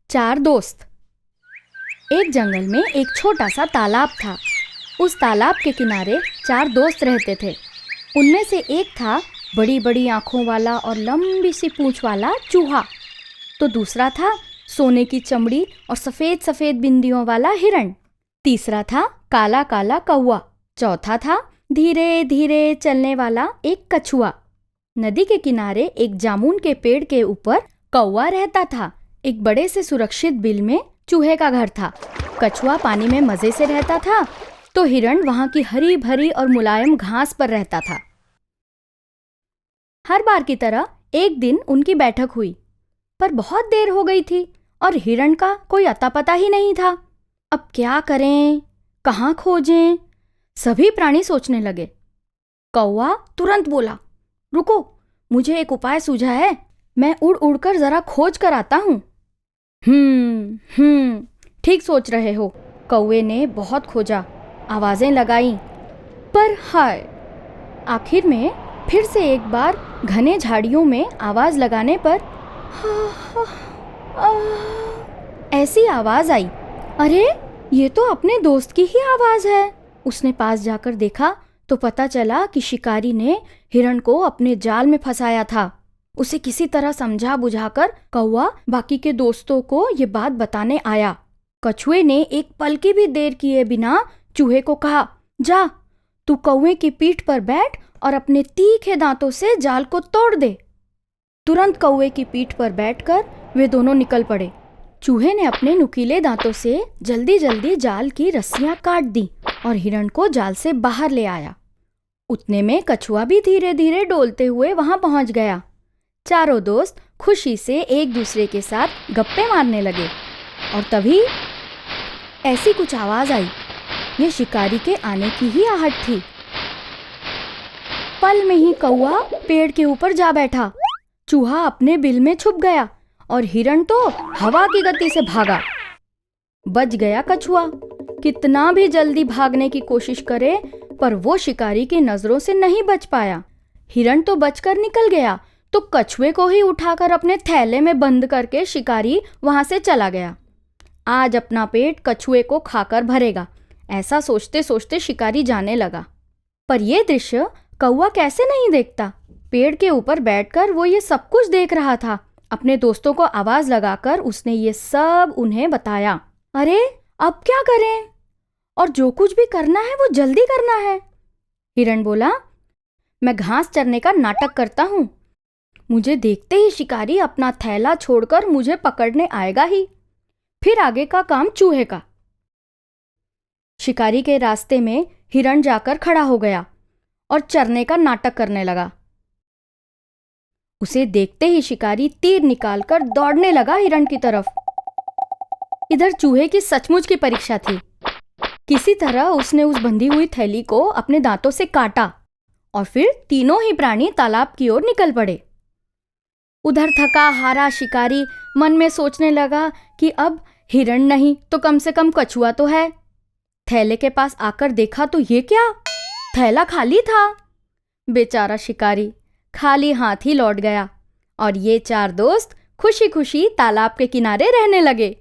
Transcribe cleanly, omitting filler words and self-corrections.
चार दोस्त। एक जंगल में एक छोटा सा तालाब था। उस तालाब के किनारे चार दोस्त रहते थे। उनमें से एक था बड़ी बड़ी आँखों वाला और लंबी सी पूँछ वाला चूहा। तो दूसरा था सोने की चमड़ी और सफ़ेद सफ़ेद बिंदियों वाला हिरण। तीसरा था काला काला कौवा। चौथा था धीरे धीरे चलने वाला एक कछुआ। नदी के किनारे एक जामुन के पेड़ के ऊपर कौवा रहता था। एक बड़े से सुरक्षित बिल में चूहे का घर था। कछुआ पानी में मज़े से रहता था, तो हिरण वहाँ की हरी भरी और मुलायम घास पर रहता था। हर बार की तरह एक दिन उनकी बैठक हुई, पर बहुत देर हो गई थी और हिरण का कोई अता पता ही नहीं था। अब क्या करें, कहाँ खोजें? सभी प्राणी सोचने लगे। कौवा तुरंत बोला, रुको, मुझे एक उपाय सूझा है। मैं उड़ उड़कर जरा खोज कर आता हूँ। ठीक सोच रहे हो। कौवे ने बहुत खोजा, आवाजें लगाईं, पर हाय, आखिर में फिर से एक बार घने झाड़ियों में आवाज लगाने पर ऐसी आवाज आई, अरे ये तो अपने दोस्त की ही आवाज है। उसने पास जाकर देखा तो पता चला कि शिकारी ने हिरण को अपने जाल में फंसाया था। उसे किसी तरह समझा बुझाकर कौवा बाकी के दोस्तों को ये बात बताने आया। कछुए ने एक पल की भी देर किए बिना चूहे को कहा, जा, तू कौवे की पीठ पर बैठ और अपने तीखे दांतों से जाल को तोड़ दे। तुरंत कौवे की पीठ पर बैठकर वे दोनों निकल पड़े। चूहे ने अपने नुकीले दांतों से जल्दी जल्दी जाल की रस्सियां काट दी और हिरण को जाल से बाहर ले आया। उतने में कछुआ भी धीरे धीरे डोलते हुए वहां पहुंच गया। चारों दोस्त खुशी से एक दूसरे के साथ गप्पे मारने लगे और तभी ऐसी कुछ आवाज आई। ये शिकारी के आने की ही आहट थी। पल में ही कौवा पेड़ के ऊपर जा बैठा, चूहा अपने बिल में छुप गया और हिरण तो हवा की गति से भागा। बच गया कछुआ। कितना भी जल्दी भागने की कोशिश करे, पर वो शिकारी की नजरों से नहीं बच पाया। हिरण तो बचकर निकल गया, तो कछुए को ही उठाकर अपने थैले में बंद करके शिकारी वहां से चला गया। आज अपना पेट कछुए को खाकर भरेगा, ऐसा सोचते सोचते शिकारी जाने लगा। पर यह दृश्य कौवा कैसे नहीं देखता। पेड़ के ऊपर बैठकर वो ये सब कुछ देख रहा था। अपने दोस्तों को आवाज लगाकर उसने ये सब उन्हें बताया। अरे अब क्या करें? और जो कुछ भी करना है वो जल्दी करना है। हिरण बोला, मैं घास चरने का नाटक करता हूँ। मुझे देखते ही शिकारी अपना थैला छोड़कर मुझे पकड़ने आएगा ही। फिर आगे का काम चूहे का। शिकारी के रास्ते में हिरण जाकर खड़ा हो गया और चरने का नाटक करने लगा। उसे देखते ही शिकारी तीर निकालकर दौड़ने लगा हिरण की तरफ। इधर चूहे की सचमुच की परीक्षा थी। किसी तरह उसने उस बंधी हुई थैली को अपने दांतों से काटा और फिर तीनों ही प्राणी तालाब की ओर निकल पड़े। उधर थका हारा शिकारी मन में सोचने लगा कि अब हिरण नहीं तो कम से कम कछुआ तो है। थैले के पास आकर देखा तो ये क्या, थैला खाली था। बेचारा शिकारी खाली हाथ ही लौट गया और ये चार दोस्त खुशी खुशी तालाब के किनारे रहने लगे।